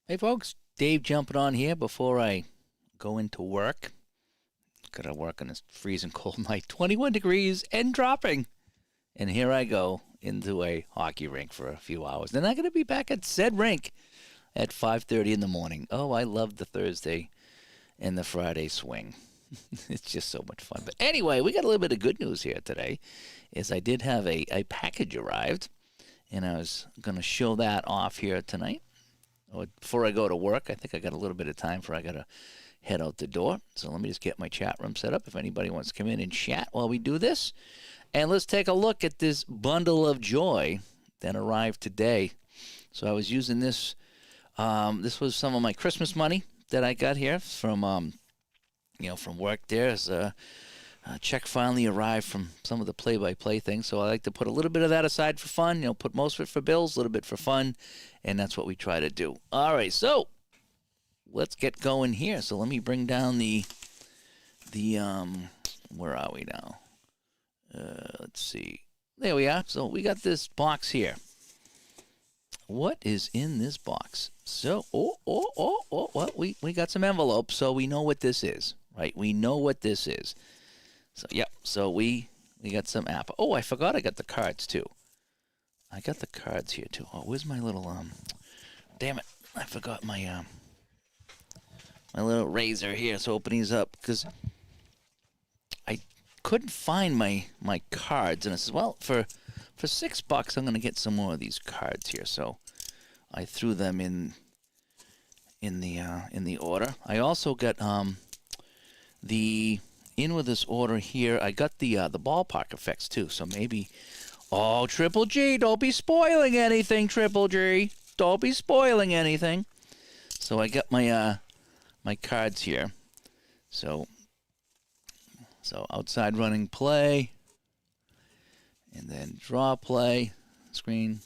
Hey folks, Dave jumping on here before I go into work. Gotta work on this freezing cold night, 21 degrees and dropping. And here I go into a hockey rink for a few hours. Then I'm gonna be back at said rink at 5:30 in the morning. Oh, I love the Thursday and the Friday swing. It's just so much fun. But anyway, we got a little bit of good news here today. Is I did have a package arrived, and I was gonna show that off here tonight. Before I go to work, I think I got a little bit of time before I got to head out the door. So let me just get my chat room set up if anybody wants to come in and chat while we do this. And let's take a look at this bundle of joy that arrived today. So I was using this. This was some of my Christmas money that I got here from, from work. There's a check finally arrived from some of the play-by-play things. So I like to put a little bit of that aside for fun. Put most of it for bills, a little bit for fun, and that's what we try to do. All right, so let's get going here. So let me bring down the where are we now? Let's see. There we are. So we got this box here. What is in this box? So, well, we got some envelopes, so we know what this is, right? We know what this is. So, yep. So we got some apple. Oh, I forgot I got the cards too. I got the cards here too. Oh, where's my little Damn it! I forgot my my little razor here. So open these up because I couldn't find my cards, and I said, well, for $6, I'm gonna get some more of these cards here. So I threw them in the order. I also got the in with this order here. I got the ballpark effects too. So maybe, oh, Triple G, don't be spoiling anything, Triple G. Don't be spoiling anything. So I got my my cards here. So outside running play, and then draw play, screen,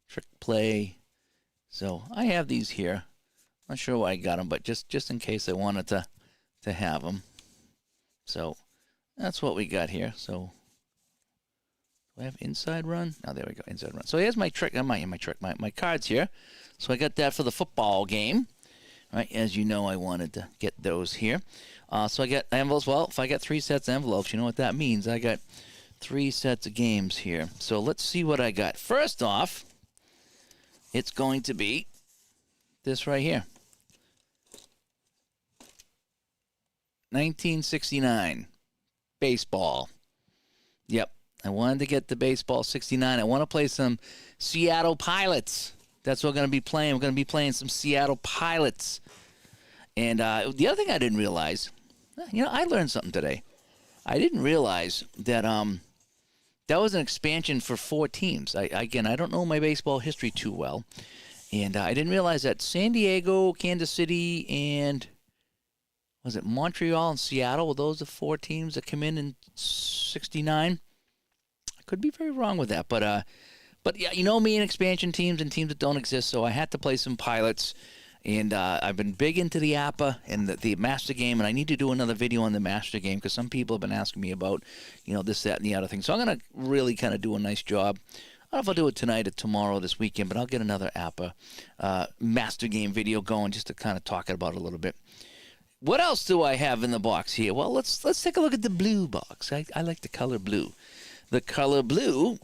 trick play. So I have these here. Not sure why I got them, but just in case I wanted to have them. So that's what we got here. So do I have inside run? Oh, there we go, inside run. So here's my trick, my cards here. So I got that for the football game. Right, as you know, I wanted to get those here. So I got envelopes. Well, if I got 3 sets of envelopes, you know what that means. I got 3 sets of games here. So let's see what I got. First off, it's going to be this right here. 1969 baseball. Yep, I wanted to get the baseball 69. I want to play some Seattle Pilots. That's what we're going to be playing. We're going to be playing some Seattle Pilots. And the other thing I didn't realize, I learned something today. I didn't realize that that was an expansion for 4 teams. I don't know my baseball history too well. And I didn't realize that San Diego, Kansas City, and was it Montreal and Seattle? Were those the 4 teams that come in 69? I could be very wrong with that. But yeah, you know me and expansion teams and teams that don't exist, so I had to play some pilots. And I've been big into the APA and the Master Game, and I need to do another video on the Master Game because some people have been asking me about, this, that, and the other thing. So I'm going to really kind of do a nice job. I don't know if I'll do it tonight or tomorrow this weekend, but I'll get another APA Master Game video going just to kind of talk about it a little bit. What else do I have in the box here? Well, let's take a look at the blue box. I like the color blue. The color blue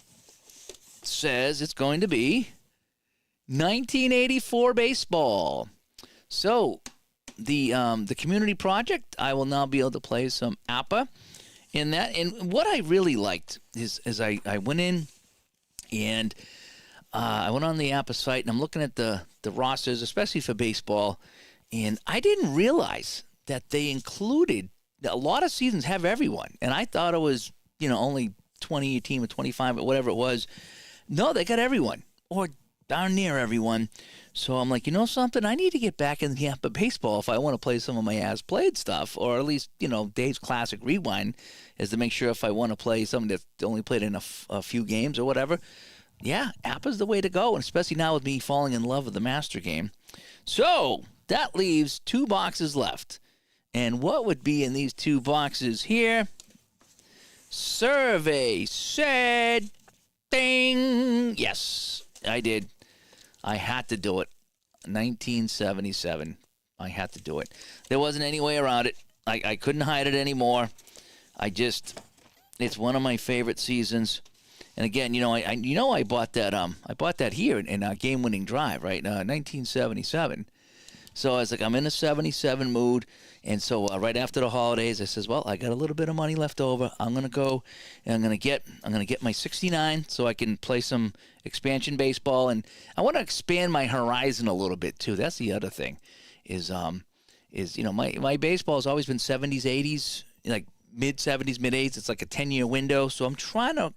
says it's going to be 1984 baseball. So the community project, I will now be able to play some APA in that. And what I really liked is I went in and I went on the APA site and I'm looking at the rosters, especially for baseball, and I didn't realize that they included a lot of seasons have everyone. And I thought it was only 20 a team or 25 or whatever it was. No, they got everyone, or darn near everyone. So I'm like, something? I need to get back in the APA baseball if I want to play some of my as-played stuff, or at least, Dave's Classic Rewind is to make sure if I want to play something that's only played in a few games or whatever. Yeah, APA's the way to go, and especially now with me falling in love with the Master Game. So that leaves 2 boxes left. And what would be in these 2 boxes here? Survey said... Ding! Yes, I did. I had to do it. 1977. I had to do it. There wasn't any way around it. I couldn't hide it anymore. It's one of my favorite seasons. And again, I bought that here in our game-winning drive, right? 1977. So I was like, I'm in a 77 mood. And so right after the holidays, I says, well, I got a little bit of money left over. I'm gonna go and I'm gonna get my 69 so I can play some expansion baseball, and I want to expand my horizon a little bit too. That's the other thing, is my baseball has always been 70s, 80s, like mid 70s, mid 80s. It's like a 10-year window. So I'm trying to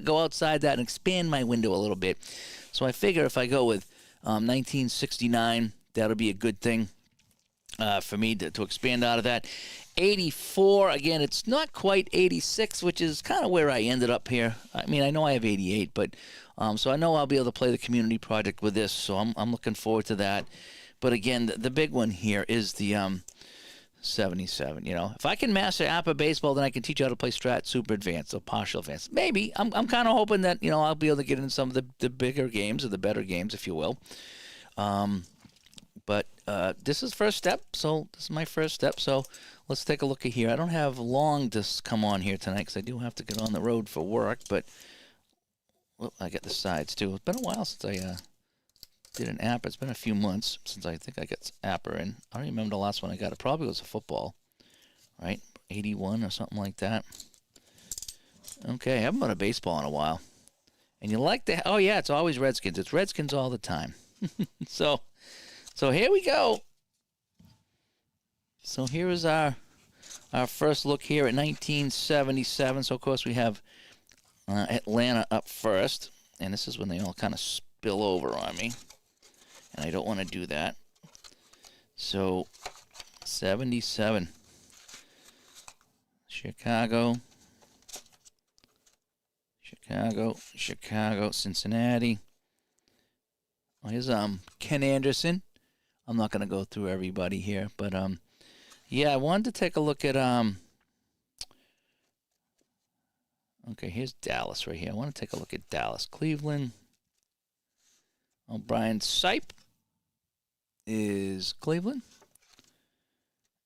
go outside that and expand my window a little bit. So I figure if I go with 1969, that'll be a good thing for me to expand out of that. 84, again, it's not quite 86, which is kind of where I ended up here. I mean, I know I have 88, but so I know I'll be able to play the community project with this, so I'm looking forward to that. But again, the big one here is the 77. If I can master APBA baseball, then I can teach you how to play Strat, Super Advanced, or Partial Advanced. Maybe. I'm kind of hoping that I'll be able to get in some of the bigger games, or the better games, if you will. But this is first step, so this is my first step. So let's take a look at here. I don't have long to come on here tonight because I do have to get on the road for work. But I get the sides too. It's been a while since I did an APBA. It's been a few months since I think I got APBA in. I don't remember the last one I got. It probably was a football, right? 81 or something like that. Okay, I haven't been a baseball in a while. And you like the, oh yeah, it's always Redskins. It's Redskins all the time. So here we go. So here is our first look here at 1977. So of course we have Atlanta up first, and this is when they all kind of spill over on me, and I don't want to do that. So 77, Chicago, Cincinnati. Oh, here's Ken Anderson. I'm not going to go through everybody here, but yeah, I wanted to take a look at okay, here's Dallas right here. I want to take a look at Dallas. Cleveland. Oh, Brian Sipe is Cleveland.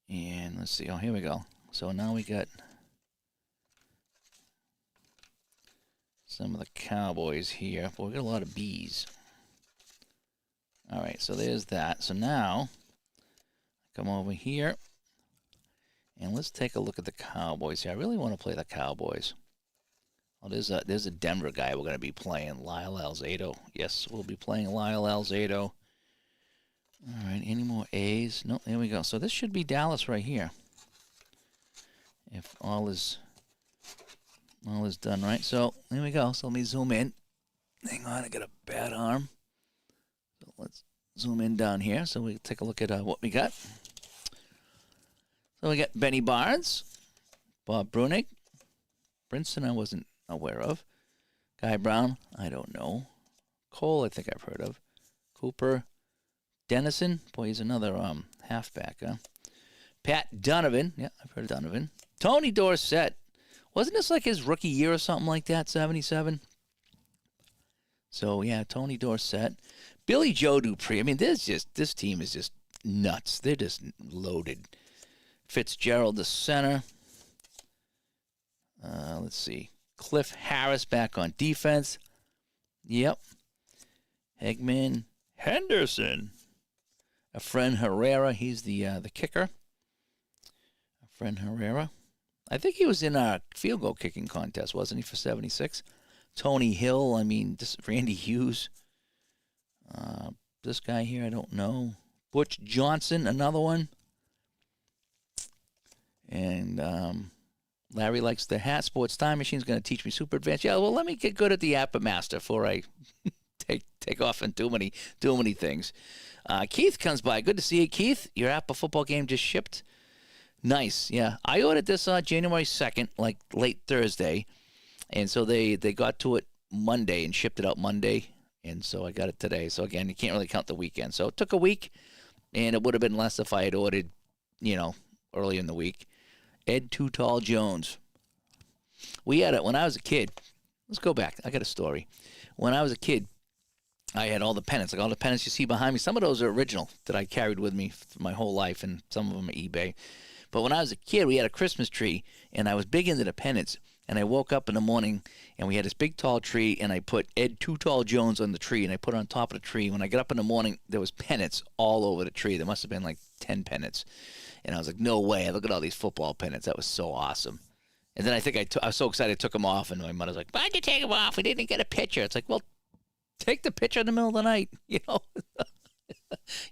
And let's see. Oh, here we go. So now we got some of the Cowboys here. Boy, we got a lot of B's. All right, so there's that. So now, come over here, and let's take a look at the Cowboys here. I really want to play the Cowboys. Oh, there's a Denver guy we're going to be playing, Lyle Alzado. Yes, we'll be playing Lyle Alzado. All right, any more A's? No, there we go. So this should be Dallas right here, if all is done right. So there we go. So let me zoom in. Hang on, I got a bad arm. So let's zoom in down here so we can take a look at what we got. So we got Benny Barnes, Bob Brunig, Brinson I wasn't aware of, Guy Brown I don't know, Cole I think I've heard of, Cooper, Dennison, boy he's another halfback, huh? Pat Donovan, yeah I've heard of Donovan, Tony Dorsett, wasn't this like his rookie year or something like that, 77? So yeah, Tony Dorsett. Billy Joe Dupree. I mean, this team is just nuts. They're just loaded. Fitzgerald, the center. Let's see. Cliff Harris back on defense. Yep. Hegman. Henderson. Efren Herrera. He's the kicker. Efren Herrera. I think he was in our field goal kicking contest, wasn't he, for 76? Tony Hill. I mean, Randy Hughes. This guy here, I don't know. Butch Johnson, another one. And Larry likes the hat. Sports Time Machine's going to teach me Super Advanced. Yeah, well, let me get good at the APBA Master before I take off and do many things. Keith comes by. Good to see you, Keith. Your APBA football game just shipped. Nice, yeah. I ordered this January 2nd, like late Thursday. And so they got to it Monday and shipped it out Monday. And so I got it today. So, again, you can't really count the weekend. So it took a week, and it would have been less if I had ordered, early in the week. Ed Too Tall Jones. We had it when I was a kid. Let's go back. I got a story. When I was a kid, I had all the pennants, like all the pennants you see behind me. Some of those are original that I carried with me for my whole life, and some of them are eBay. But when I was a kid, we had a Christmas tree, and I was big into the pennants. And I woke up in the morning, and we had this big tall tree, and I put Ed Too Tall Jones on the tree, and I put it on top of the tree. When I got up in the morning, there was pennants all over the tree. There must have been like 10 pennants. And I was like, no way. Look at all these football pennants. That was so awesome. And then I think I was so excited I took them off, and my mother's like, why'd you take them off? We didn't get a picture. It's like, well, take the picture in the middle of the night, you know.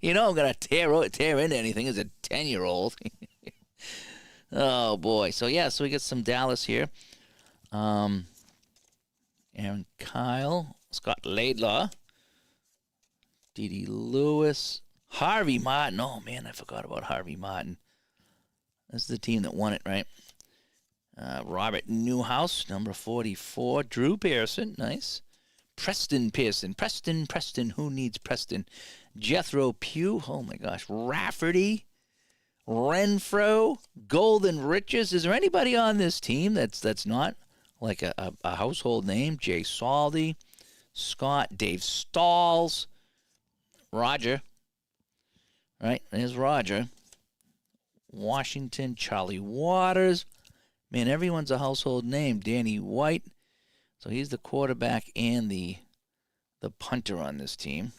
I'm going to tear into anything as a 10-year-old. Oh, boy. So we get some Dallas here. Aaron Kyle, Scott Laidlaw, Didi Lewis, Harvey Martin. Oh, man, I forgot about Harvey Martin. That's the team that won it, right? Robert Newhouse, number 44. Drew Pearson, nice. Preston Pearson. Preston. Who needs Preston? Jethro Pugh. Oh, my gosh. Rafferty. Renfro. Golden Riches. Is there anybody on this team that's not like a household name? Jay Saldy. Scott. Dave Stalls. Roger. Right? There's Roger. Washington. Charlie Waters. Man, everyone's a household name. Danny White. So he's the quarterback and the punter on this team.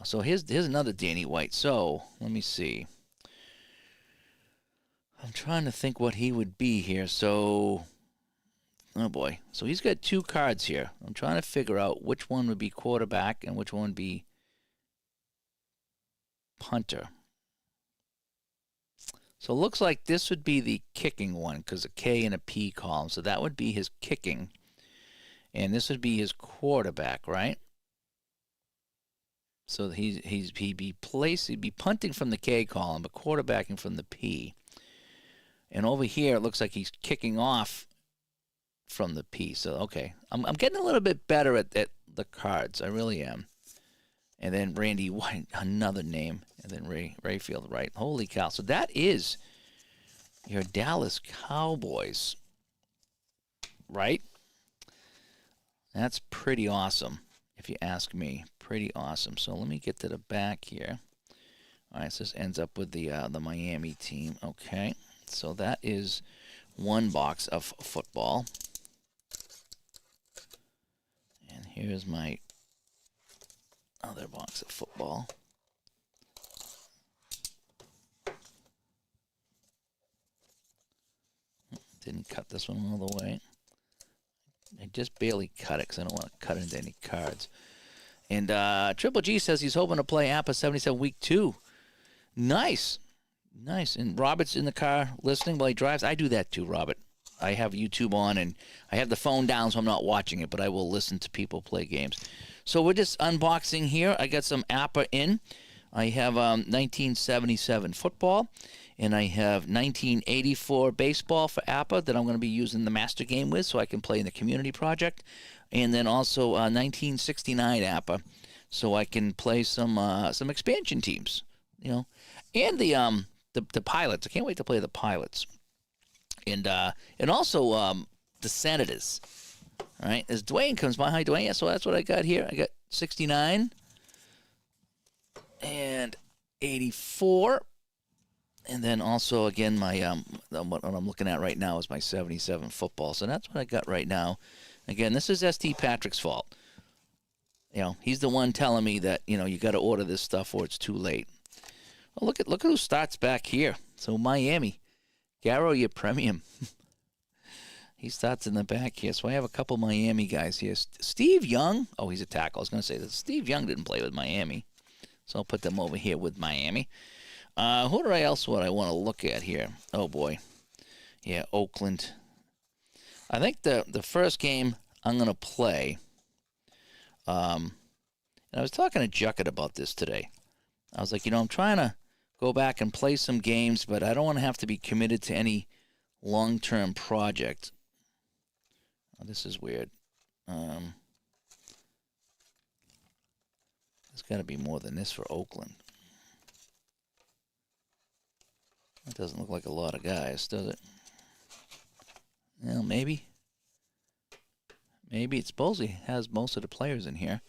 So here's another Danny White. So let me see. I'm trying to think what he would be here. So, oh boy. So he's got 2 cards here. I'm trying to figure out which one would be quarterback and which one would be punter. So it looks like this would be the kicking one because a K and a P column. So that would be his kicking. And this would be his quarterback, right? So he'd be punting from the K column, but quarterbacking from the P. And over here, it looks like he's kicking off from the P. So, okay. I'm getting a little bit better at the cards. I really am. And then Randy White, another name. And then Rayfield, right? Holy cow. So that is your Dallas Cowboys, right? That's pretty awesome, if you ask me. Pretty awesome. So let me get to the back here. All right, so this ends up with the Miami team. Okay, so that is one box of football. And here's my other box of football. Didn't cut this one all the way. I just barely cut it because I don't want to cut into any cards. And Triple G says he's hoping to play APA 77 Week 2. Nice. And Robert's in the car listening while he drives. I do that too, Robert. I have YouTube on, and I have the phone down, so I'm not watching it, but I will listen to people play games. So we're just unboxing here. I got some APA in. I have 1977 football, and I have 1984 baseball for APA that I'm going to be using the master game with so I can play in the community project. And then also 1969 APA so I can play some expansion teams, and the pilots. I can't wait to play the pilots. And also the Senators. All right, as Dwayne comes by. Hi, Dwayne. Yeah, so that's what I got here. I got 69 and 84. And then also, again, my what I'm looking at right now is my 77 football. So that's what I got right now. Again, this is St. Patrick's fault. He's the one telling me that, you got to order this stuff or it's too late. Well, look at who starts back here. So Miami, Garo Yepremian. He starts in the back here. So I have a couple Miami guys here. Steve Young. Oh, he's a tackle. I was going to say that Steve Young didn't play with Miami. So I'll put them over here with Miami. Who do I else what I want to look at here? Oh, boy. Yeah, Oakland. I think the first game I'm going to play, and I was talking to Juckett about this today. I was like, I'm trying to go back and play some games, but I don't want to have to be committed to any long-term project. Oh, this is weird. There's got to be more than this for Oakland. That doesn't look like a lot of guys, does it? Well, maybe. Maybe it supposedly has most of the players in here.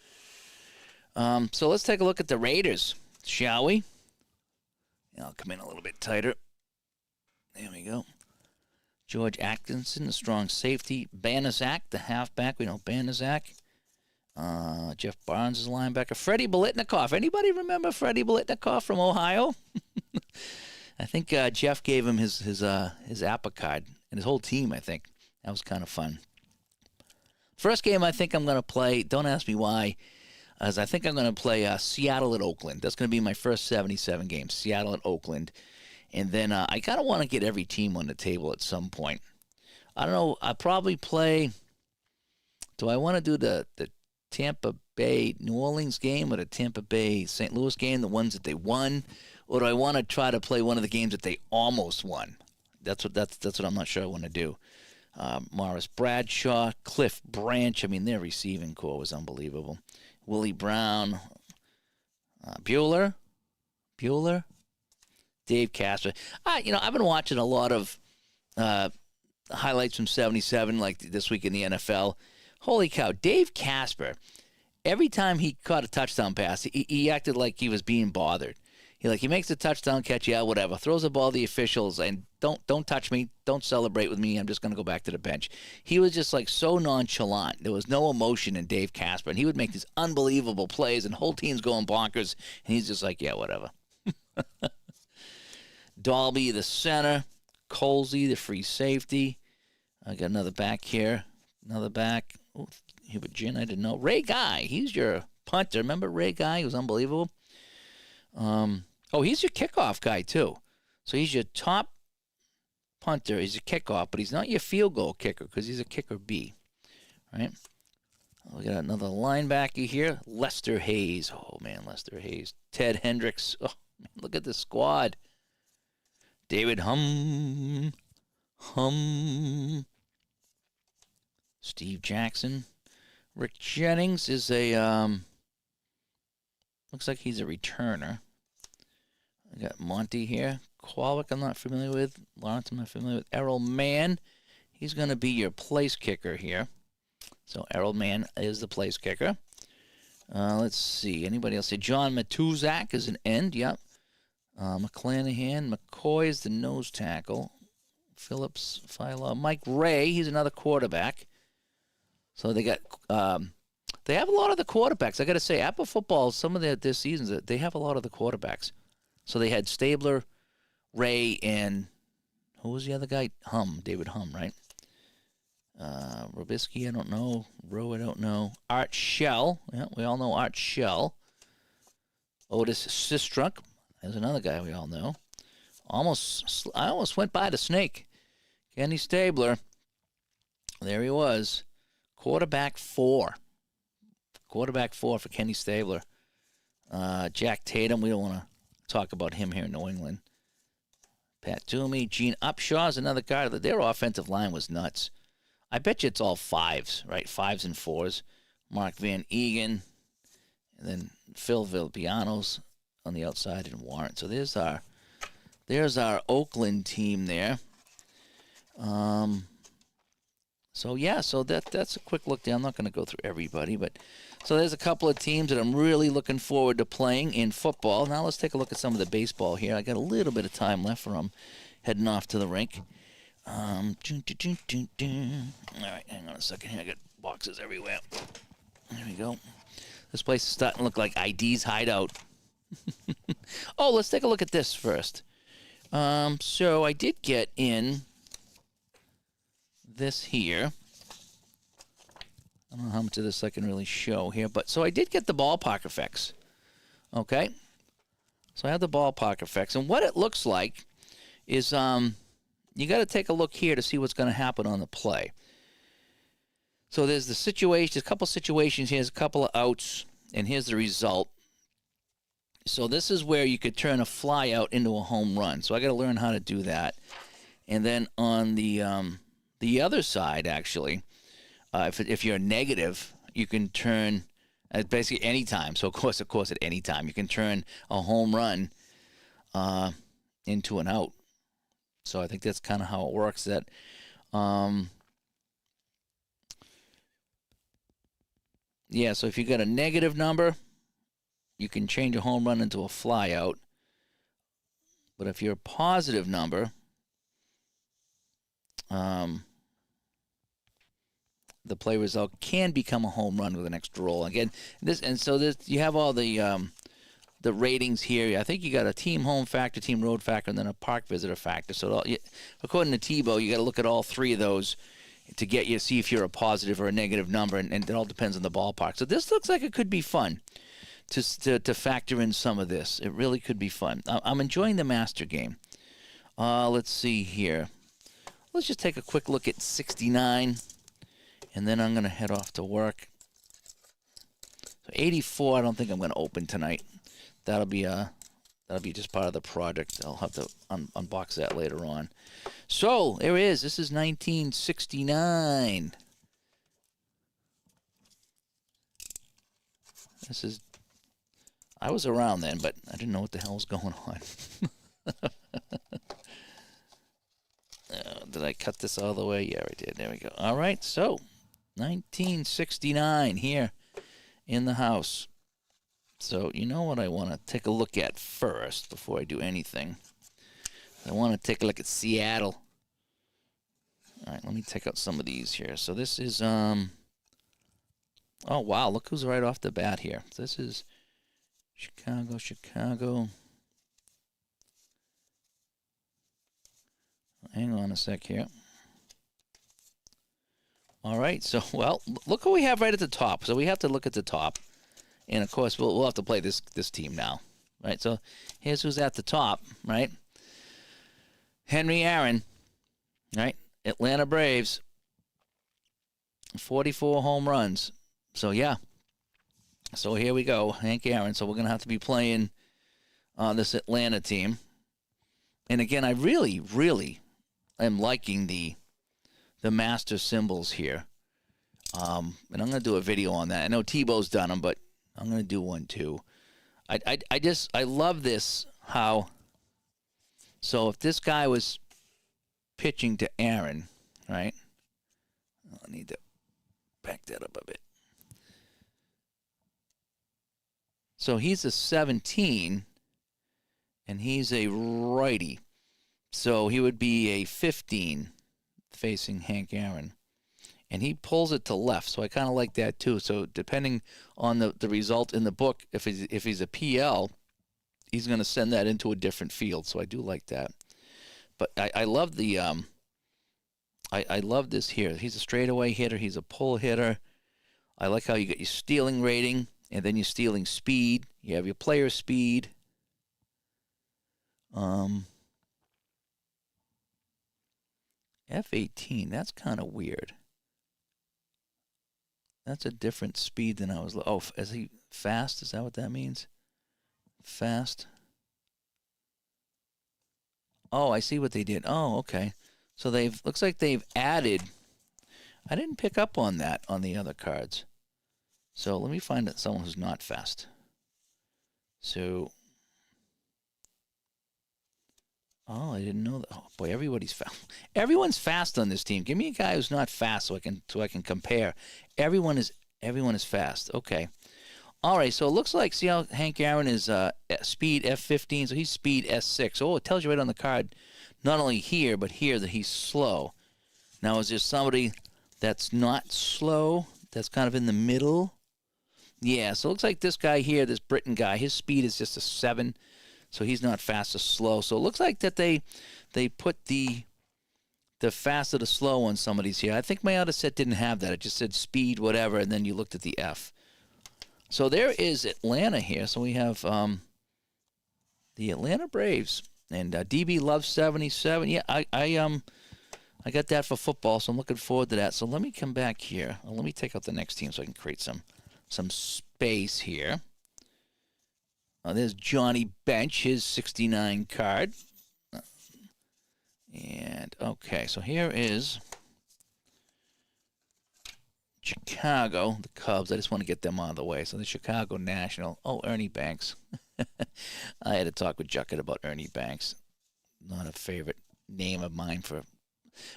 So let's take a look at the Raiders, shall we? I'll come in a little bit tighter. There we go. George Atkinson, the strong safety. Banaszak, the halfback. We know Banaszak. Jeff Barnes is linebacker. Freddie Bolitnikoff. Anybody remember Freddie Bolitnikoff from Ohio? I think Jeff gave him his APA card and his whole team, I think. That was kind of fun. First game I think I'm going to play, don't ask me why, as I think I'm going to play Seattle at Oakland. That's going to be my first 77 game, Seattle at Oakland. And then I kind of want to get every team on the table at some point. I don't know. I'll probably play. Do I want to do the Tampa Bay New Orleans game or the Tampa Bay St. Louis game, the ones that they won? Or do I want to try to play one of the games that they almost won? That's what I'm not sure I want to do. Morris Bradshaw, Cliff Branch. I mean, their receiving core was unbelievable. Willie Brown, Bueller. Dave Casper. I've been watching a lot of highlights from 77, like this week in the NFL. Holy cow, Dave Casper, every time he caught a touchdown pass, he acted like he was being bothered. He makes a touchdown catch, yeah, whatever. Throws the ball to the officials and don't touch me, don't celebrate with me. I'm just gonna go back to the bench. He was just like so nonchalant. There was no emotion in Dave Casper, and he would make these unbelievable plays, and whole team's going bonkers, and he's just like, yeah, whatever. Dalby, the center. Colsey, the free safety. I got another back here. Another back. Oh, Hubert Ginn, I didn't know. Ray Guy, he's your punter. Remember Ray Guy? He was unbelievable. He's your kickoff guy, too. So he's your top punter. He's a kickoff, but he's not your field goal kicker because he's a kicker B. Right? We got another linebacker here. Lester Hayes. Oh, man, Lester Hayes. Ted Hendricks. Oh, man, look at this squad. David Hum. Steve Jackson. Rick Jennings is a, looks like he's a returner. I got Monty here. Qualic I'm not familiar with. Lawrence I'm not familiar with. Errol Mann. He's going to be your place kicker here. So Errol Mann is the place kicker. Let's see. Anybody else? John Matuzak is an end. Yep. McClanahan. McCoy is the nose tackle. Phillips, Philo. Mike Ray. He's another quarterback. So they got... they have a lot of the quarterbacks. I got to say, Apple football, some of their seasons, they have a lot of the quarterbacks. So they had Stabler, Ray, and who was the other guy? David Hum, right? Robisky, I don't know. Rowe, I don't know. Art Shell, yeah, we all know Art Shell. Otis Sistrunk, there's another guy we all know. I almost went by the snake. Kenny Stabler, there he was. Quarterback 4 for Kenny Stabler. Jack Tatum, we don't want to talk about him here in New England. Pat Toomey, Gene Upshaw is another guy. Their offensive line was nuts. I bet you it's all 5s, right? 5s and 4s. Mark Van Egan, and then Phil Villapianos on the outside and Warren. So there's our Oakland team there. So that's a quick look down. I'm not going to go through everybody, but so there's a couple of teams that I'm really looking forward to playing in football. Now let's take a look at some of the baseball here. I got a little bit of time left for I'm heading off to the rink. All right, hang on a second here. I got boxes everywhere. There we go. This place is starting to look like ID's hideout. Oh, let's take a look at this first. So I did get in this here. I don't know how much of this I can really show here, but so I did get the ballpark effects. Okay. So I have the ballpark effects, and what it looks like is you got to take a look here to see what's going to happen on the play. So there's the situation, there's a couple situations here, there's a couple of outs, and here's the result. So this is where you could turn a fly out into a home run. So I got to learn how to do that. And then on the other side, actually, if you're negative, you can turn basically any time. So of course, at any time, you can turn a home run into an out. So I think that's kind of how it works. That so if you got a negative number, you can change a home run into a fly out. But if you're a positive number, the play result can become a home run with an extra roll. Again, you have all the ratings here. I think you got a team home factor, team road factor, and then a park visitor factor. So according to Tebow, you got to look at all three of those to see if you're a positive or a negative number, and it all depends on the ballpark. So this looks like it could be fun to factor in some of this. It really could be fun. I'm enjoying the Master game. Let's see here. Let's just take a quick look at 69, and then I'm going to head off to work. So 84, I don't think I'm going to open tonight. That'll be just part of the project. I'll have to unbox that later on. So there it is. This is 1969. I was around then, but I didn't know what the hell was going on. Did I cut this all the way? Yeah, I did. There we go. All right, so 1969 here in the house. So you know what I want to take a look at first before I do anything? I want to take a look at Seattle. All right, let me take out some of these here. So this is, oh, wow, look who's right off the bat here. This is Chicago. Hang on a sec here. All right, so, well, look who we have right at the top. So we have to look at the top. And, of course, we'll have to play this team now, right? So here's who's at the top, right? Henry Aaron, right? Atlanta Braves, 44 home runs. So, yeah. So here we go, Hank Aaron. So we're going to have to be playing this Atlanta team. And, again, I really, really am liking the master symbols here. And I'm going to do a video on that. I know Tebow's done them, but I'm going to do one too. I love this, how, so if this guy was pitching to Aaron, right? I need to back that up a bit. So he's a 17, and he's a righty. So he would be a 15 facing Hank Aaron. And he pulls it to left, so I kind of like that too. So depending on the result in the book, if he's a PL, he's going to send that into a different field. So I do like that. But I love the I love this here. He's a straightaway hitter. He's a pull hitter. I like how you get your stealing rating, and then your stealing speed. You have your player speed. F18. That's kind of weird. That's a different speed than I was. Oh, is he fast? Is that what that means? Fast. Oh, I see what they did. Oh, okay. So looks like they've added. I didn't pick up on that on the other cards. So let me find someone who's not fast. So, oh, I didn't know that. Oh boy, everybody's fast. Everyone's fast on this team. Give me a guy who's not fast so I can compare. Everyone is fast. Okay. All right, so it looks like, see how Hank Aaron is speed F15, so he's speed S6. Oh, it tells you right on the card, not only here, but here that he's slow. Now, is there somebody that's not slow, that's kind of in the middle? Yeah, so it looks like this guy here, this Britain guy, his speed is just a 7, so he's not fast or slow. So it looks like that they put the fast or the slow on some of these here. I think my other set didn't have that. It just said speed, whatever, and then you looked at the F. So there is Atlanta here. So we have the Atlanta Braves and DB Love 77. Yeah, I got that for football, so I'm looking forward to that. So let me come back here. Let me take out the next team so I can create some space here. There's Johnny Bench, his 69 card. And okay, so here is Chicago, the Cubs. I just want to get them out of the way. So the Chicago National. Oh, Ernie Banks. I had to talk with Juckett about Ernie Banks. Not a favorite name of mine for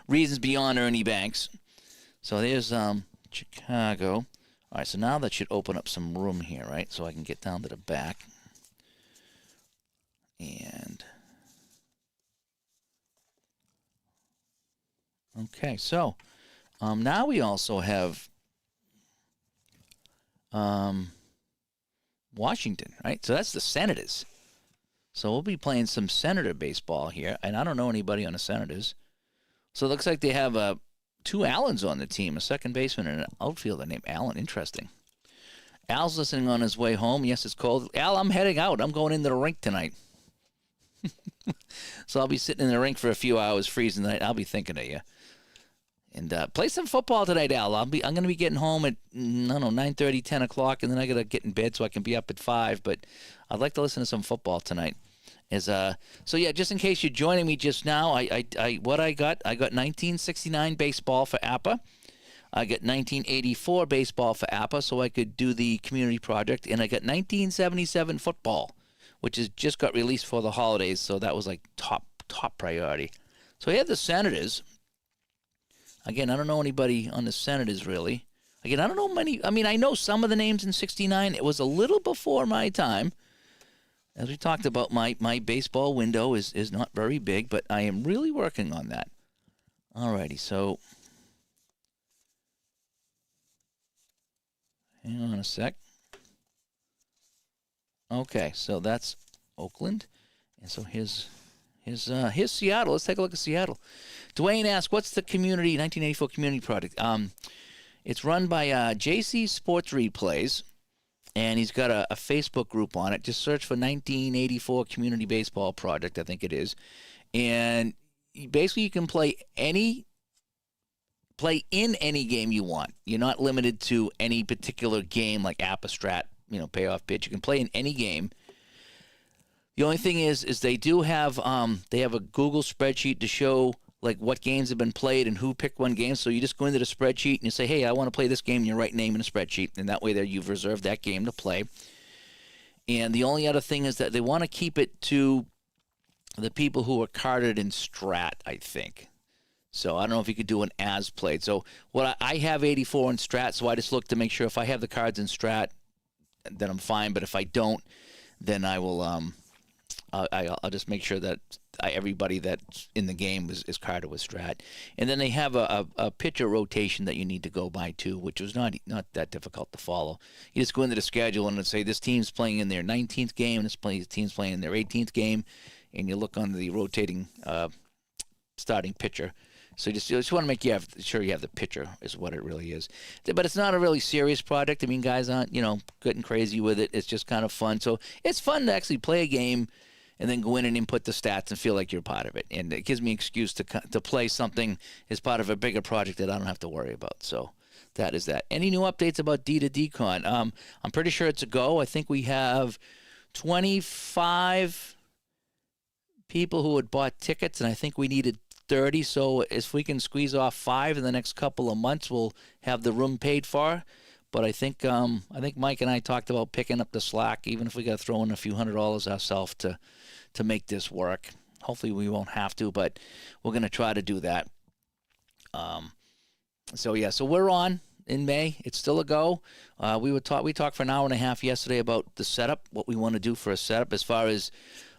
reasons beyond Ernie Banks. So there's Chicago. All right, so now that should open up some room here, right? So I can get down to the back. And okay, so now we also have Washington, right? So that's the Senators. So we'll be playing some Senator baseball here, and I don't know anybody on the Senators. So it looks like they have two Allens on the team, a second baseman and an outfielder named Allen. Interesting. Al's listening on his way home. Yes, it's cold. Al, I'm heading out. I'm going into the rink tonight. So I'll be sitting in the rink for a few hours, freezing tonight. I'll be thinking of you. And play some football tonight, Al. I'm going to be getting home at, I don't know, 9:30, 10 o'clock, and then I got to get in bed so I can be up at 5. But I'd like to listen to some football tonight. So yeah, just in case you're joining me just now, I got 1969 baseball for APA. I got 1984 baseball for APA, so I could do the community project, and I got 1977 football, which has just got released for the holidays, so that was like top priority. So I have the Senators. Again, I don't know anybody on the Senators really. Again, I don't know many. I mean, I know some of the names in '69. It was a little before my time. As we talked about, my baseball window is not very big, but I am really working on that. Alrighty, so hang on a sec. Okay, so that's Oakland, and so here's Seattle. Let's take a look at Seattle. Dwayne asked, "What's the community 1984 community project?" It's run by JC Sports Replays. And he's got a Facebook group on it. Just search for 1984 Community Baseball Project, I think it is. And basically you can play in any game you want. You're not limited to any particular game like Apostrat, payoff pitch. You can play in any game. The only thing is they do have they have a Google spreadsheet to show like what games have been played and who picked one game. So you just go into the spreadsheet and you say, hey, I want to play this game, and you write name in a spreadsheet. And that way there you've reserved that game to play. And the only other thing is that they want to keep it to the people who are carded in Strat, I think. So I don't know if you could do an as played. So what I have 84 in Strat, so I just look to make sure if I have the cards in Strat, then I'm fine. But if I don't, then I will I'll just make sure that everybody that's in the game is carded with Strat. And then they have a pitcher rotation that you need to go by too, which was not that difficult to follow. You just go into the schedule and say this team's playing in their 19th game, and this team's playing in their 18th game, and you look on the rotating starting pitcher. So you just want to make sure you have the pitcher is what it really is. But it's not a really serious project. I mean, guys aren't, getting crazy with it. It's just kind of fun. So it's fun to actually play a game and then go in and input the stats and feel like you're part of it. And it gives me an excuse to play something as part of a bigger project that I don't have to worry about. So that is that. Any new updates about D2D-Con? I'm pretty sure it's a go. I think we have 25 people who had bought tickets, and I think we needed 30. So if we can squeeze off 5 in the next couple of months, we'll have the room paid for. But I think Mike and I talked about picking up the slack, even if we got to throw in a few $100 ourselves to make this work. Hopefully we won't have to, but we're going to try to do that. So we're on in May. It's still a go. We talked for an hour and a half yesterday about the setup, what we want to do for a setup as far as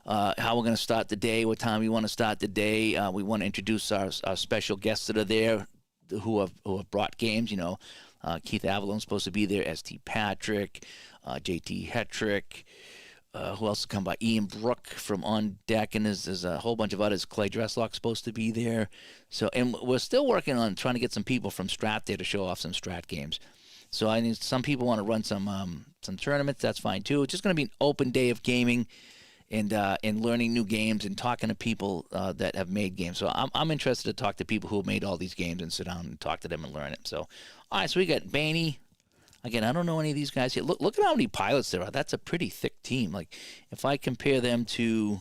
how we're going to start the day, what time we want to start the day. We want to introduce our special guests that are there who have brought games, Keith Avalon's supposed to be there, S.T. Patrick, J.T. Hetrick, who else has come by? Ian Brook from On Deck, and there's a whole bunch of others. Clay Dresslock's supposed to be there. So, and we're still working on trying to get some people from Strat there to show off some Strat games. So I think some people want to run some tournaments. That's fine too. It's just going to be an open day of gaming and learning new games and talking to people that have made games. So I'm interested to talk to people who have made all these games and sit down and talk to them and learn it. So, all right, so we got Baney. Again, I don't know any of these guys here. Look at how many pilots there are. That's a pretty thick team. Like, if I compare them to,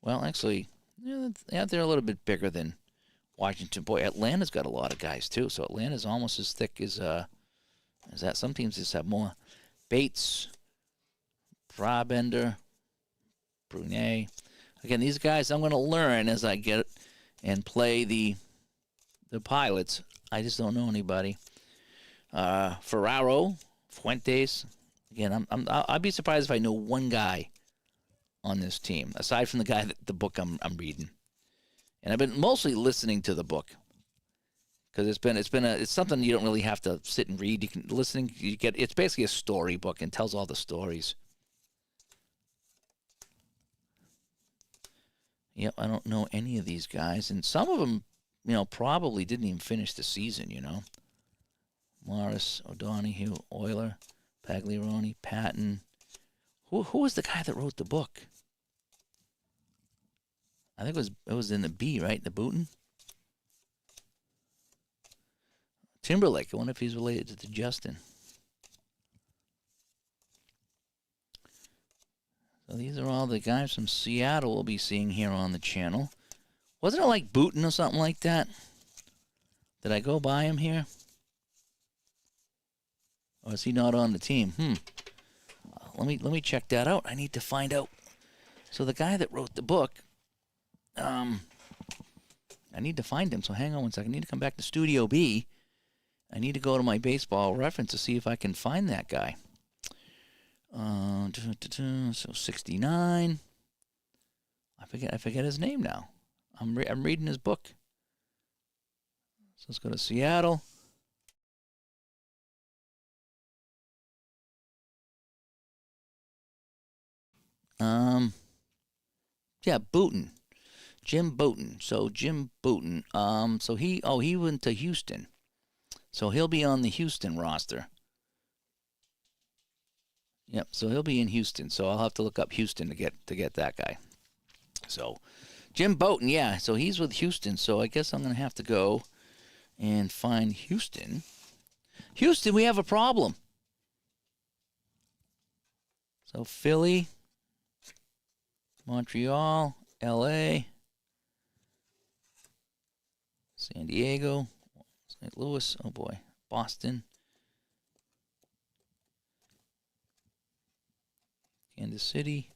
well, actually, they're a little bit bigger than Washington. Boy, Atlanta's got a lot of guys, too. So Atlanta's almost as thick as that. Some teams just have more. Bates, Brabender, Brunet. Again, these guys I'm going to learn as I get and play the pilots. I just don't know anybody. Ferraro, Fuentes. Again, I'd be surprised if I know one guy on this team aside from the guy that the book I'm reading, and I've been mostly listening to the book because it's something you don't really have to sit and read. You can listening. It's basically a story book and tells all the stories. Yep, I don't know any of these guys, and some of them, probably didn't even finish the season. Morris, O'Donohue, Euler, Pagliaroni, Patton. Who was the guy that wrote the book? I think it was in the B, right? The Booten? Timberlake. I wonder if he's related to Justin. So these are all the guys from Seattle we'll be seeing here on the channel. Wasn't it like Booten or something like that? Did I go by him here? Or is he not on the team? Let me check that out. I need to find out. So the guy that wrote the book, I need to find him. So hang on one second. I need to come back to Studio B. I need to go to my baseball reference to see if I can find that guy. So 69. I forget his name now. I'm reading his book. So let's go to Seattle. Yeah, Booten. Jim Booten. So Jim Booten. So he went to Houston. So he'll be on the Houston roster. Yep, so he'll be in Houston. So I'll have to look up Houston to get that guy. So Jim Booten, yeah. So he's with Houston. So I guess I'm going to have to go and find Houston. Houston, we have a problem. So Philly, Montreal, LA, San Diego, St. Louis, oh boy, Boston, Kansas City.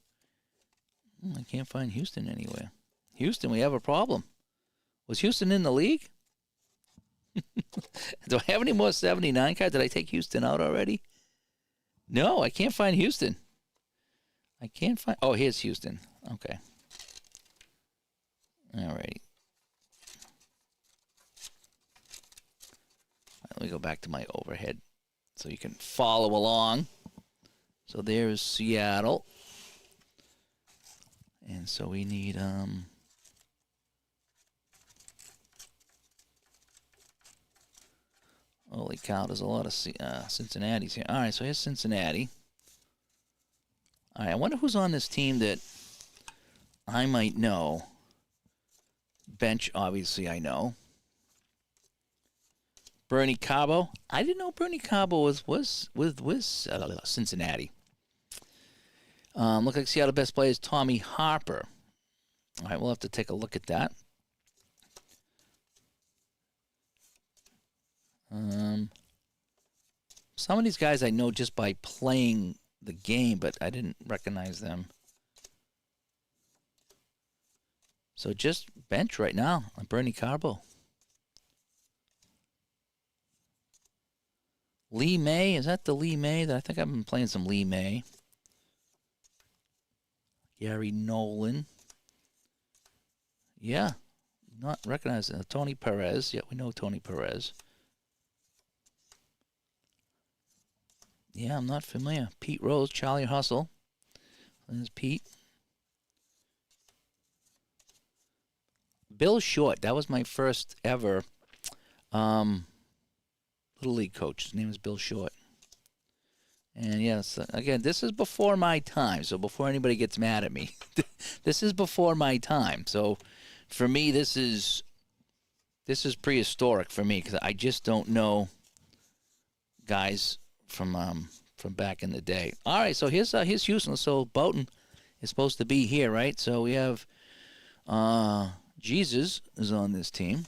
I can't find Houston anywhere. Houston, we have a problem. Was Houston in the league? Do I have any more 79 cards? Did I take Houston out already? No, I can't find Houston. I can't find... Oh, here's Houston. Okay. All right. Let me go back to my overhead so you can follow along. So there's Seattle. And so we need... Holy cow, there's a lot of Cincinnati's here. All right, so here's Cincinnati. All right, I wonder who's on this team that I might know. Bench, obviously, I know. Bernie Cabo. I didn't know Bernie Cabo was with Cincinnati. Look like Seattle best player is Tommy Harper. All right, we'll have to take a look at that. Some of these guys I know just by playing the game, but I didn't recognize them. So just bench right now on Bernie Carbo. Lee May, is that the Lee May? I think I've been playing some Lee May. Gary Nolan. Yeah, not recognizing Tony Perez. Yeah, we know Tony Perez. Yeah, I'm not familiar. Pete Rose, Charlie Hustle. There's Pete. Bill Short. That was my first ever Little League coach. His name is Bill Short. And yes, again, this is before my time. So before anybody gets mad at me, this is before my time. So for me, this is prehistoric for me because I just don't know guys from back in the day. All right, so here's Houston. So Boughton is supposed to be here, right? So we have Jesus is on this team.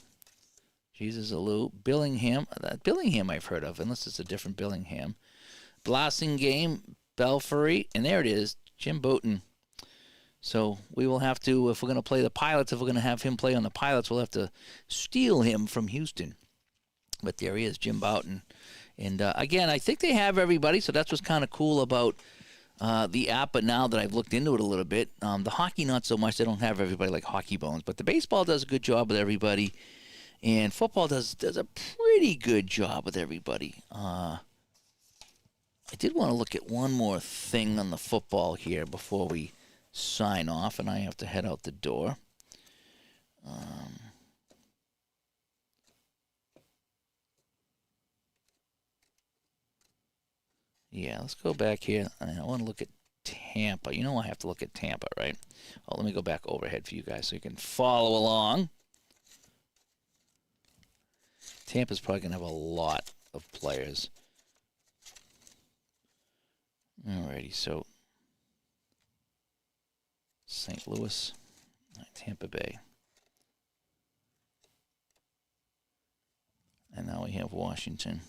Jesus Alou. Billingham. Billingham I've heard of, unless it's a different Billingham. Blassingame, Belfry, and there it is, Jim Boughton. So we will have to, if we're going to play the Pilots, if we're going to have him play on the Pilots, we'll have to steal him from Houston. But there he is, Jim Boughton. And again, I think they have everybody, so that's what's kind of cool about the app. But now that I've looked into it a little bit, the hockey not so much. They don't have everybody like Hockey Bones, but the baseball does a good job with everybody, and football does a pretty good job with everybody. I did want to look at one more thing on the football here before we sign off, and I have to head out the door. Yeah, let's go back here. I want to look at Tampa. You know I have to look at Tampa, right? Oh, let me go back overhead for you guys so you can follow along. Tampa's probably going to have a lot of players. Alrighty, so St. Louis, Tampa Bay. And now we have Washington.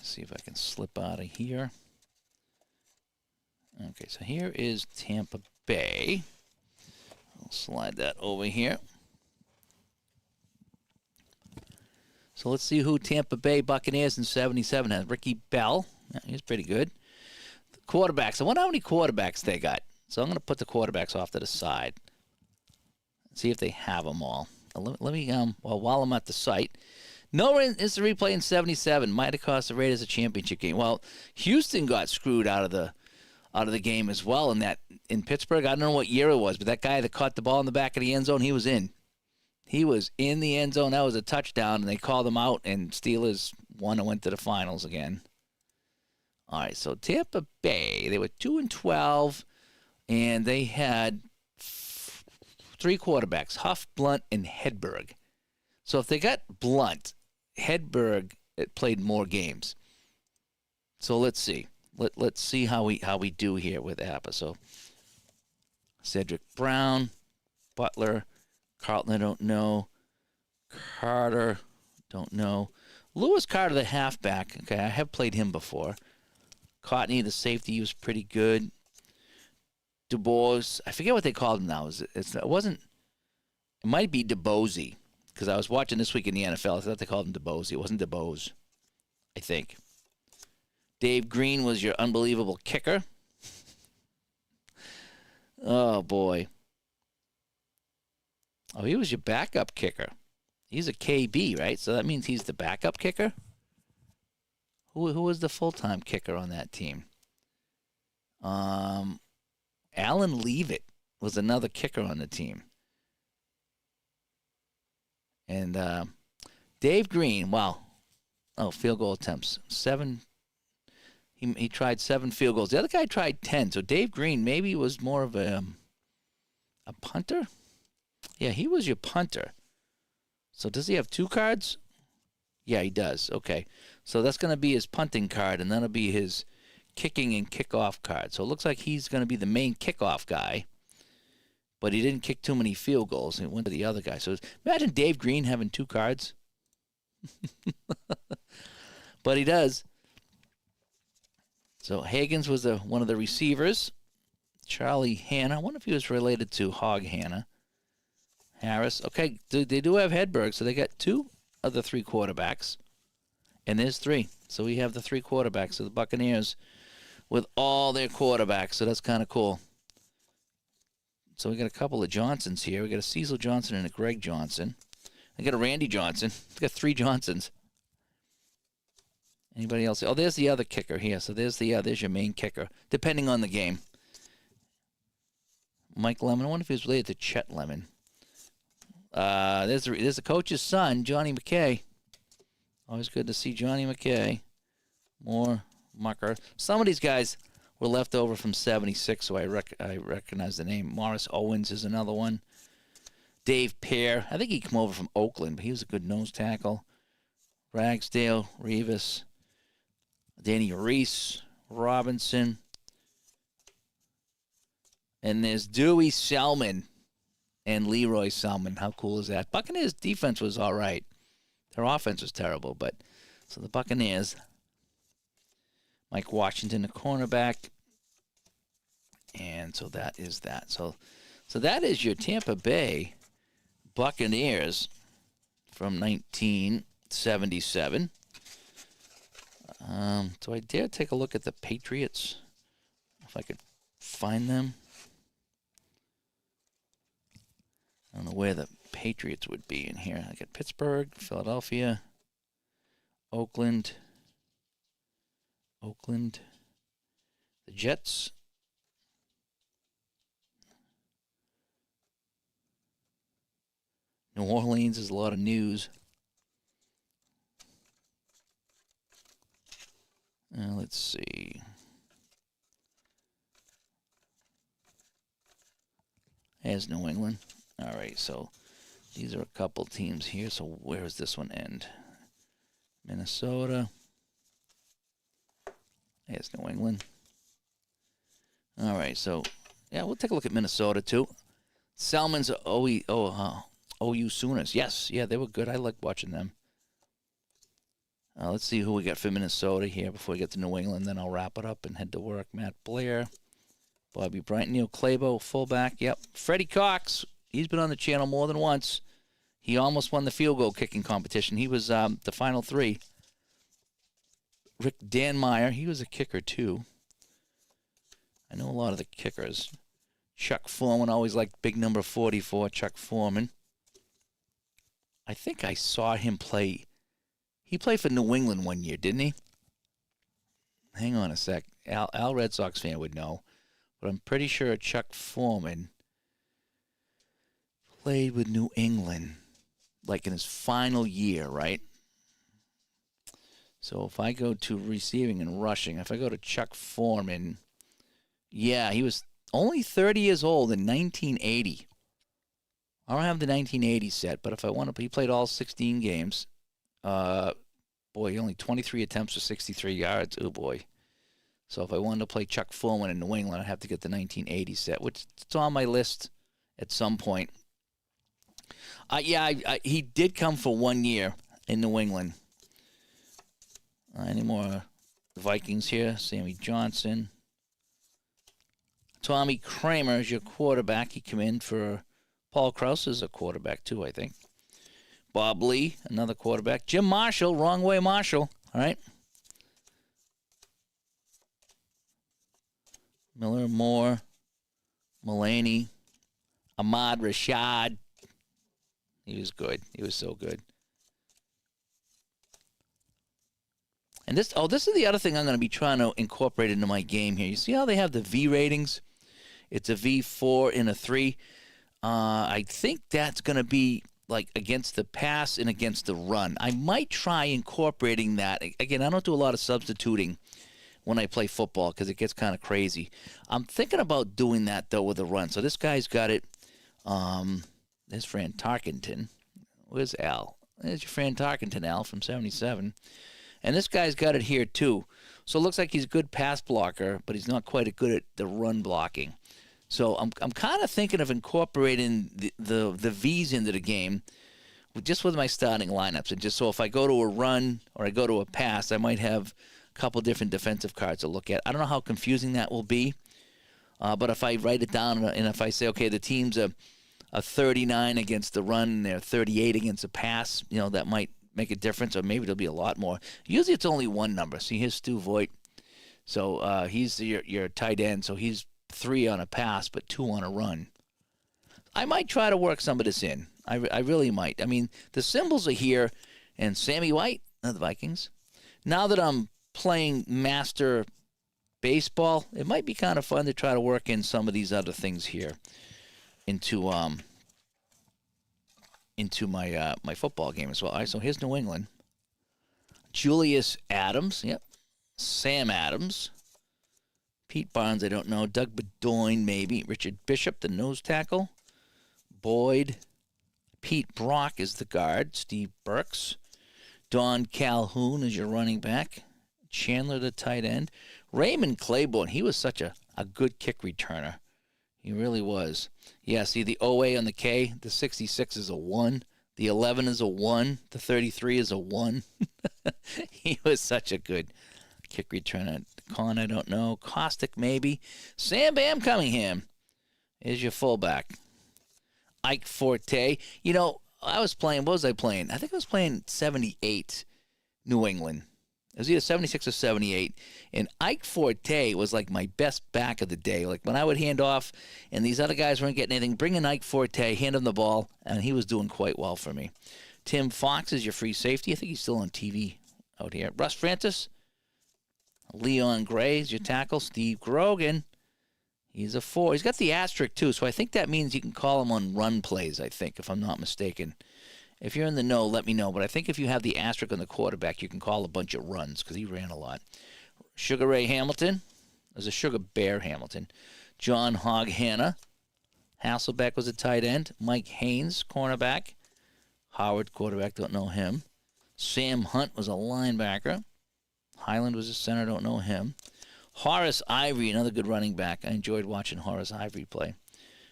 See if I can slip out of here. Okay, so here is Tampa Bay. I'll slide that over here. So let's see who Tampa Bay Buccaneers in 77 has. Ricky Bell. Yeah, he's pretty good. The quarterbacks. I wonder how many quarterbacks they got. So I'm going to put the quarterbacks off to the side. See if they have them all. Let me while I'm at the site. No instant replay in 77 might have cost the Raiders a championship game. Well, Houston got screwed out of the game as well in Pittsburgh. I don't know what year it was, but that guy that caught the ball in the back of the end zone, he was in. He was in the end zone. That was a touchdown, and they called him out, and Steelers won and went to the finals again. All right, so Tampa Bay, they were 2-12, and they had 3 quarterbacks, Huff, Blunt, and Hedberg. So if they got Blunt, Hedberg played more games. So let's see. Let's see how we do here with Appa. So Cedric Brown, Butler, Carlton, I don't know. Carter, don't know. Lewis Carter, the halfback. Okay, I have played him before. Cotney, the safety, was pretty good. DuBois, I forget what they called him now. It might be DeBose. Because I was watching This Week in the NFL. I thought they called him DeBose. It wasn't DeBose, I think. Dave Green was your unbelievable kicker. Oh, boy. Oh, he was your backup kicker. He's a KB, right? So that means he's the backup kicker? Who was the full-time kicker on that team? Alan Leavitt was another kicker on the team. And Dave Green, field goal attempts. 7. He tried 7 field goals. The other guy tried 10. So Dave Green maybe was more of a punter? Yeah, he was your punter. So does he have 2 cards? Yeah, he does. Okay. So that's going to be his punting card, and that'll be his kicking and kickoff card. So it looks like he's going to be the main kickoff guy. But he didn't kick too many field goals. It went to the other guy. So imagine Dave Green having 2 cards. But he does. So Higgins was one of the receivers. Charlie Hanna. I wonder if he was related to Hog Hanna. Harris. Okay, they do have Hedberg, so they got 2 of the 3 quarterbacks. And there's 3. So we have the 3 quarterbacks of the Buccaneers with all their quarterbacks. So that's kind of cool. So we got a couple of Johnsons here. We got a Cecil Johnson and a Greg Johnson. I got a Randy Johnson. We got 3 Johnsons. Anybody else? Oh, there's the other kicker here. So there's your main kicker, depending on the game. Mike Lemon. I wonder if he was related to Chet Lemon. There's the coach's son, Johnny McKay. Always good to see Johnny McKay. More Mucker. Some of these guys were left over from 76, so I recognize the name. Morris Owens is another one. Dave Pear. I think he came over from Oakland, but he was a good nose tackle. Ragsdale, Revis, Danny Reese, Robinson. And there's Dewey Selman and Leroy Selman. How cool is that? Buccaneers' defense was all right. Their offense was terrible, but so the Buccaneers. Mike Washington, the cornerback. And so that is that. So that is your Tampa Bay Buccaneers from 1977. Do I dare take a look at the Patriots? If I could find them. I don't know where the Patriots would be in here. I got Pittsburgh, Philadelphia, Oakland, the Jets, New Orleans is a lot of news. Let's see. There's New England. All right, so these are a couple teams here. So where does this one end? Minnesota. There's New England. All right, so yeah, we'll take a look at Minnesota too. Selman's OU Sooners. Yes, yeah, they were good. I like watching them. Let's see who we got for Minnesota here before we get to New England. Then I'll wrap it up and head to work. Matt Blair, Bobby Bryant, Neil Clabo, fullback. Yep, Freddie Cox. He's been on the channel more than once. He almost won the field goal kicking competition. He was the final three. Rick Danmeyer, he was a kicker too. I know a lot of the kickers. Chuck Foreman, always liked big number 44, Chuck Foreman. I think I saw him play. He played for New England one year, didn't he? Hang on a sec. Al Red Sox fan would know. But I'm pretty sure Chuck Foreman played with New England, like in his final year, right? So if I go to receiving and rushing, if I go to Chuck Foreman, yeah, he was only 30 years old in 1980. I don't have the 1980 set, but if I want to, he played all 16 games. Boy, only 23 attempts for 63 yards. Oh, boy. So if I wanted to play Chuck Foreman in New England, I'd have to get the 1980 set, which it's on my list at some point. He did come for 1 year in New England. Any more Vikings here? Sammy Johnson. Tommy Kramer is your quarterback. He came in for Paul Krause is a quarterback too, I think. Bob Lee, another quarterback. Jim Marshall, wrong way Marshall. All right. Miller, Moore, Mulaney, Ahmad Rashad. He was good. He was so good. And this is the other thing I'm going to be trying to incorporate into my game here. You see how they have the V ratings? It's a V4 and a 3. I think that's going to be like against the pass and against the run. I might try incorporating that. Again, I don't do a lot of substituting when I play football because it gets kind of crazy. I'm thinking about doing that, though, with a run. So this guy's got it. There's Fran Tarkenton. Where's Al? There's your Fran Tarkenton, Al, from 77. And this guy's got it here, too. So it looks like he's a good pass blocker, but he's not quite as good at the run blocking. So I'm kind of thinking of incorporating the V's into the game just with my starting lineups. And just so if I go to a run or I go to a pass, I might have a couple different defensive cards to look at. I don't know how confusing that will be. But if I write it down and if I say, okay, the team's a 39 against the run and they're 38 against a pass, that might make a difference, or maybe there'll be a lot more. Usually it's only one number. See, here's Stu Voigt. So he's your tight end, so he's 3 on a pass, but 2 on a run. I might try to work some of this in. I really might. I mean, the symbols are here, and Sammy White of the Vikings. Now that I'm playing Master Baseball, it might be kind of fun to try to work in some of these other things here into my football game as well. All right, so here's New England. Julius Adams, yep. Sam Adams. Pete Barnes, I don't know. Doug Bedoin, maybe. Richard Bishop, the nose tackle. Boyd. Pete Brock is the guard. Steve Burks. Don Calhoun is your running back. Chandler, the tight end. Raymond Claiborne, he was such a good kick returner. He really was. Yeah, see the OA on the K, the 66 is a 1. The 11 is a 1. The 33 is a 1. He was such a good kick returner. Con, I don't know. Caustic, maybe. Sam Bam Cunningham is your fullback. Ike Forte. I was playing, what was I playing? I think I was playing 78 New England. It was either 76 or 78. And Ike Forte was like my best back of the day. Like when I would hand off and these other guys weren't getting anything, bring in Ike Forte, hand him the ball, and he was doing quite well for me. Tim Fox is your free safety. I think he's still on TV out here. Russ Francis. Leon Gray is your tackle. Steve Grogan. He's a 4. He's got the asterisk, too, so I think that means you can call him on run plays, I think, if I'm not mistaken. If you're in the know, let me know. But I think if you have the asterisk on the quarterback, you can call a bunch of runs because he ran a lot. Sugar Ray Hamilton. There's a Sugar Bear Hamilton. John Hogg Hanna. Hasselbeck was a tight end. Mike Haynes, cornerback. Howard, quarterback, don't know him. Sam Hunt was a linebacker. Highland was a center, don't know him. Horace Ivory, another good running back. I enjoyed watching Horace Ivory play.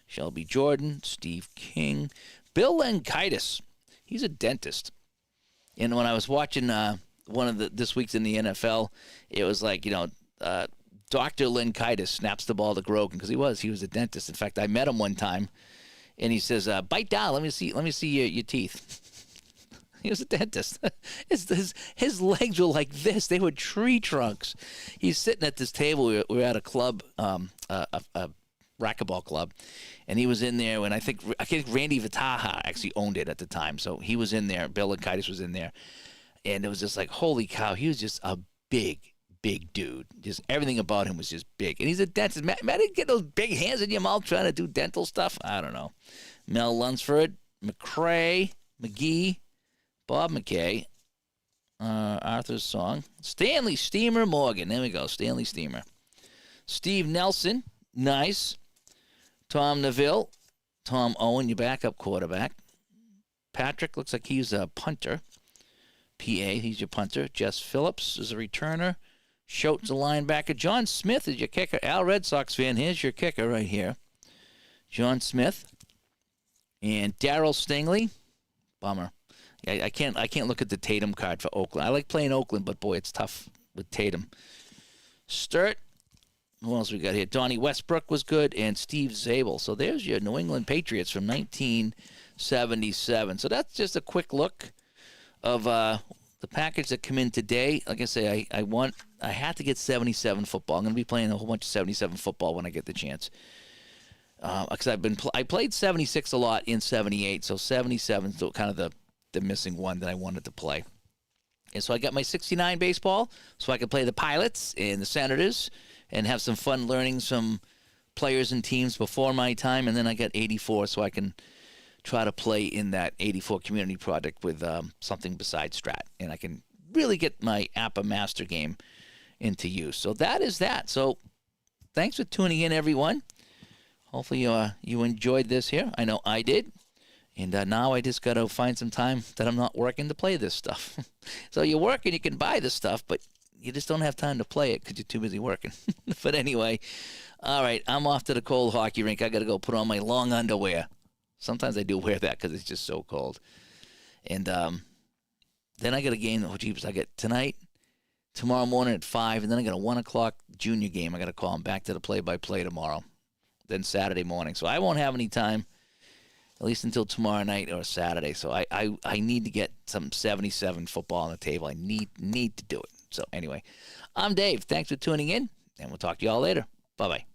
Shelby Jordan, Steve King. Bill Lenkitis. He's a dentist. And when I was watching one of this week's in the NFL, it was like, Dr. Lenkitis snaps the ball to Grogan because he was a dentist. In fact, I met him one time, and he says, bite down, let me see your teeth. He was a dentist. His legs were like this. They were tree trunks. He's sitting at this table. We were at a club, a racquetball club, and he was in there. And I think Randy Vitaha actually owned it at the time, so he was in there. Bill Lenkitis was in there, and it was just like, holy cow, he was just a big dude. Just everything about him was just big. And he's a dentist. Matt didn't get those big hands in your mouth trying to do dental stuff. I don't know. Mel Lunsford, McCrae, McGee. Bob McKay, Arthur's song. Stanley Steamer Morgan. There we go, Stanley Steamer. Steve Nelson, nice. Tom Neville. Tom Owen, your backup quarterback. Patrick looks like he's a punter. PA, he's your punter. Jess Phillips is a returner. Schultz, a linebacker. John Smith is your kicker. Al Red Sox fan, here's your kicker right here. John Smith. And Darryl Stingley. Bummer. I can't look at the Tatum card for Oakland. I like playing Oakland, but boy, it's tough with Tatum. Sturt. Who else we got here? Donnie Westbrook was good, and Steve Zabel. So there's your New England Patriots from 1977. So that's just a quick look of the package that come in today. Like I say, I had to get 77 football. I'm going to be playing a whole bunch of 77 football when I get the chance. Because I played 76 a lot in 78, so 77 is kind of the missing one that I wanted to play. And so I got my 69 baseball so I could play the Pilots and the Senators and have some fun learning some players and teams before my time. And then I got 84 so I can try to play in that 84 community project with something besides Strat. And I can really get my APA Master game into use. So that is that. So thanks for tuning in, everyone. Hopefully you enjoyed this here. I know I did. And now I just got to find some time that I'm not working to play this stuff. So you work and you can buy this stuff, but you just don't have time to play it because you're too busy working. But anyway, all right, I'm off to the cold hockey rink. I got to go put on my long underwear. Sometimes I do wear that because it's just so cold. And then I got a game. Oh, jeepers, I get tonight, tomorrow morning at 5, and then I got a 1 o'clock junior game. I got to call them back to the play-by-play tomorrow. Then Saturday morning. So I won't have any time, at least until tomorrow night or Saturday. So I need to get some 77 football on the table. I need to do it. So anyway, I'm Dave. Thanks for tuning in, and we'll talk to you all later. Bye-bye.